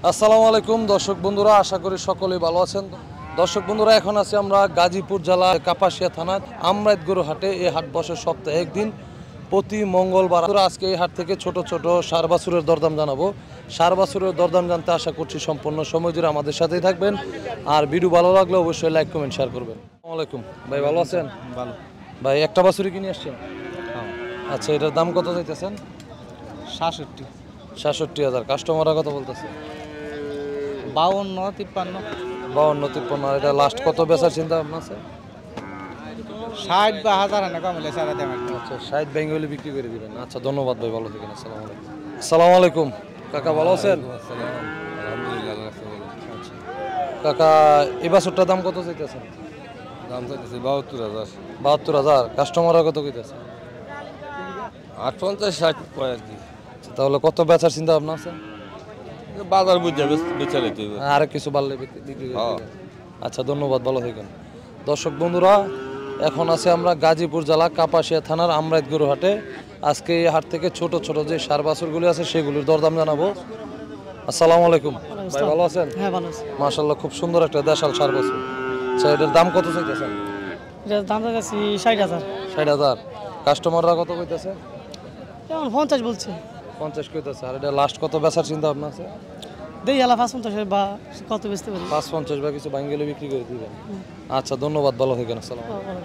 আসসালামু আলাইকুম দর্শক বন্ধুরা, আশা করি সকলেই ভালো আছেন। দর্শক বন্ধুরা, এখন আছি আমরা গাজীপুর জেলার কাপাসিয়া থানার আমরাইত গরু হাটে। এই হাট বসে সপ্তাহে একদিন, প্রতি মঙ্গলবার। আজকে এই হাট থেকে ছোট ছোট সার বাছুরের দরদাম জানাবো। সার বাছুরের দরদাম জানতে আশা করছি সম্পূর্ণ সময় জুড়ে আমাদের সাথেই থাকবেন। আর ভিডিও ভালো লাগলে অবশ্যই লাইক কমেন্ট শেয়ার করবেন। আসসালামু আলাইকুম ভাই, ভালো আছেন? ভালো ভাই, একটা বাছুরি কিনে আসছেন? আচ্ছা, এটার দাম কত চাইতেছেন? 67 67,000। কাস্টমাররা কত বলতেছে? 52 53 52-53। আর এটা লাস্ট কত বেচার চিন্তা ভাবনা আছে? 60 বা 1000 না কমলে সারা দাম একটা। আচ্ছা, 60 বেঙ্গলি বিক্রি করে দিবেন। আচ্ছা, ধন্যবাদ ভাই, ভালো থাকেন। আসসালামু আলাইকুম। আসসালামু আলাইকুম কাকা, ভালো আছেন? আলহামদুলিল্লাহ। আচ্ছা কাকা, এই বাছুরটার দাম কত চাইতেছেন? দাম চাইতেছে 72,000। 72,000। কাস্টমাররা কত কইতেছে? 58-60 কয় আর কি। আচ্ছা, তাহলে কত বেচার চিন্তা ভাবনা আছে? বাজার বুঝে বেচা লইতে হবে। আর কিছু বাড়লে বিক্রি করে হ্যাঁ। দিবেন। আচ্ছা, ধন্যবাদ, ভালো থাকেন। দর্শক বন্ধুরা, এখন আছে আমরা গাজীপুর জেলা কাপাসিয়া থানার আমরাইত গরু হাটে। আজকে এই হাট থেকে ছোট ছোট যে সার বাছুরগুলি আছে সেগুলির দরদাম জানাবো। আসসালামু আলাইকুম ভাই, ভালো আছেন? হ্যাঁ, ভালো আছে। মাশাআল্লাহ, খুব সুন্দর একটা দেশাল সার বাছুর। আচ্ছা, এটার দাম কত চাইতেছেন? এটার দাম চাইছি 60,000। 60,000। কাস্টমাররা কত কইতেছে? যেমন 50 বলছে। 50 কইতেছে। আর এটা লাস্ট কত বেচার চিন্তা ভাবনা আছে? দেই এলা 55 বা কত বেচতে পারি। 550 বা কিছু বাঙ্গেলে বিক্রি করে দিবেন। আচ্ছা, ধন্যবাদ, ভালো থাকেন। আসসালামু আলাইকুম।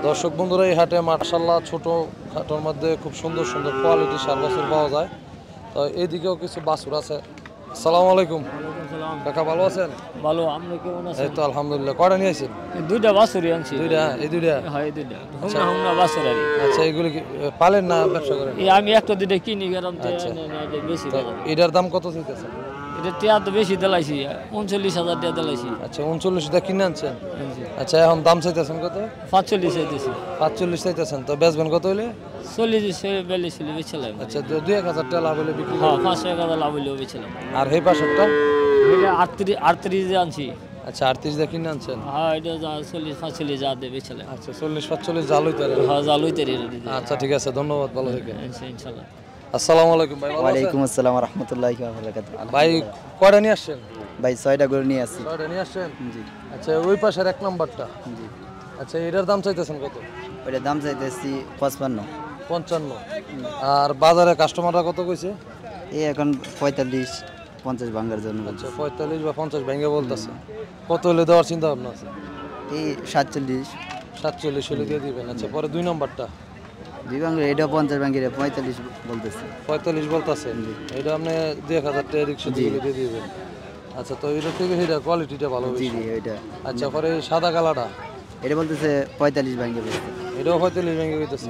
দর্শক বন্ধুরা, এই হাটে মাশাআল্লাহ ছোট খাটোর মধ্যে খুব সুন্দর সুন্দর কোয়ালিটির সার বাছুর পাওয়া যায়। তো এইদিকেও কিছু বাছুর আছে। আসসালামু আলাইকুম কাকা, ভালো আছেন? ভালো, আপনি কেমন আছেন? এই তো আলহামদুলিল্লাহ। কয়টা নিয়ে আসেন? দুইটা বাছুরি আনছি। দুইটা? এই দুইটা? হ্যাঁ, এই দুইটা হুমনা হুমনা বাছুর আর কি। আচ্ছা, এগুলি কি পালেন না ব্যবসা করেন? এই আমি একটা দুইটা কিনি গেলাম তো আচ্ছা। বেশি তো এটার দাম কত চাইতেছে? এটা টিয়া তো বেশি দিলাইছি, 39,000 টাকা দিলাইছি। আচ্ছা, 39টা কিনে আনছেন? আচ্ছা, এখন দাম চাইতেছেন কত? 45 চাইতেছি। 45 চাইতেছেন। তো বেচবেন কত হইলে? 40-42 হলে বেছিলাম। আচ্ছা, 2-1,000 টাকা লাভ হলে বিক্রি হ্যাঁ, করবেন। 500 লাভ হলেও বেছিলাম। আর এই পাশেরটা? এটা 38 আনছি। আচ্ছা, 38 কিনে আনছেন? হ্যাঁ, এটা 40-45 যা দিয়ে বেছিলাম। আচ্ছা, 40-45 জাল হইতে পারে। হ্যাঁ, জালুই তৈরি। আচ্ছা, ঠিক আছে, ধন্যবাদ, ভালো থাকেন। ইনশাল্লাহ। আসসালামু আলাইকুম ভাই, ভালো আছেন? ওয়ালাইকুম আসসালাম ওয়া রাহমাতুল্লাহি ওয়া বারাকাতুহু। ভাই, কয়টা নিয়ে আসছেন? ভাই 6টা গরু নিয়ে আসছি। কয়টা নিয়ে আসছেন? জি আচ্ছা, ওই পাশের 1 নাম্বারটা। জি। আচ্ছা, এটার দাম চাইতেছেন কত? ওইটার দাম চাইতেছি 55। 55। আর বাজারে কাস্টমাররা কত কইছে? এই এখন 45-50 ভাঙার জন্য আচ্ছা, বলছে। 45 বা 50 ভেঙে বলতেছে। কত হলে দেওয়ার চিন্তা ভাবনা আছে? এই 47 47 হলে দিয়ে দিবেন। আচ্ছা, পরে 2 নাম্বারটা? দুই ভাঙে এটা 50 ভাঙিয়ে 45 বলতেছে। 45 বলতেছে। এটা আপনি 2,000 টাকা রিক্সা দিয়ে দিয়ে দিবেন। আচ্ছা, তো এটা থেকে এটা কোয়ালিটিটা ভালো জি বেশি। জি ওইটা। আচ্ছা, পরে এই সাদা কালারটা? এটা বলতেছে 45 ভাঙিয়ে বলতে। এটাও 45 ভেঙে হইতেছে।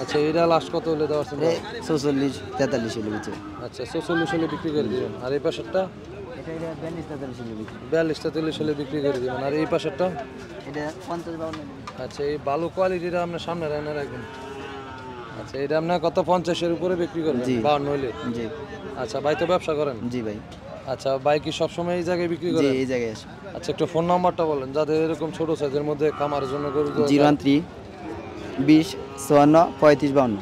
আচ্ছা, এটা লাস্ট কত হলে দেওয়ার চিন্তা? এই 44-43 হলে বিচে। আচ্ছা, 46 হলে বিক্রি করে দিবেন। আর এই পাশেরটা? এটা 42-43 হলে বিচে। 42-43 হলে বিক্রি করে দিবেন। আর এই পাশেরটা? এটা 50-52। আচ্ছা, এই ভালো কোয়ালিটিটা আপনার সামনে রাখেন রাখবেন। আচ্ছা, এটা আপনার কত 50-এর উপরে বিক্রি করবেন? জি। 52 হলে? জি আচ্ছা, ভাই তো ব্যবসা করেন? জি ভাই। আচ্ছা, ভাই কি সবসময় এই জায়গায় বিক্রি জি করেন? এই জায়গায় আসো। আচ্ছা, একটু ফোন নাম্বারটা বলেন যাদের এরকম ছোট সাইজের মধ্যে খামারের জন্য গরু দরকার। 013-20-54-35-52।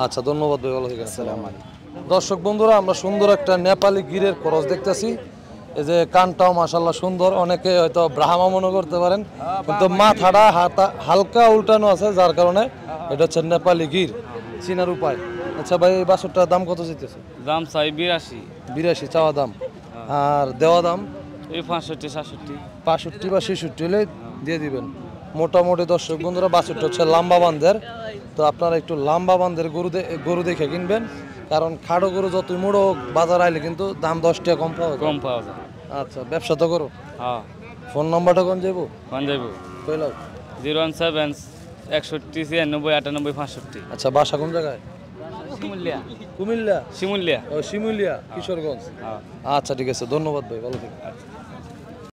আচ্ছা, ধন্যবাদ ভাই, ভালো থাকেন। আসসালামু আলাইকুম। দর্শক বন্ধুরা, আমরা সুন্দর একটা নেপালি গিরের ক্রস দেখতেছি। এই যে কানটাও মাশাআল্লাহ সুন্দর। অনেকে হয়তো ব্রাহ্মা মনে করতে পারেন, কিন্তু মাথাটা হালকা উল্টানো আছে, যার কারণে এটা হচ্ছে নেপালি গির। চিনার উপায়। আচ্ছা ভাই, এই বাছুরটার দাম কত চাইতেছে? দাম চাই 82। 82 চাওয়া দাম। আর দেওয়া দাম? এই 65-67। 65 বা 66 হলে দিয়ে দিবেন। মোটামুটি দর্শক বন্ধুরা, বাছুরটা হচ্ছে লাম্বা বান্ধের। তো আপনারা একটু লাম্বা বান্ধের গরু দেখে কিনবেন, কারণ খাড়ো গরু যতই মোড়ো হোক, বাজার আইলে কিন্তু দাম 10 টাকা কম পাওয়া যায়। আচ্ছা, ব্যবসা তো করো? হ্যাঁ। ফোন নাম্বারটা কোন যাবো? কোন যাইবো? কইলাও? 017-61-96-98-65। আচ্ছা, বাসা কোন জায়গায়? শিমুলিয়া। কুমিল্লা? শিমুলিয়া। ও শিমুলিয়া, কিশোরগঞ্জ। আচ্ছা, ঠিক আছে, ধন্যবাদ ভাই, ভালো থাকবেন।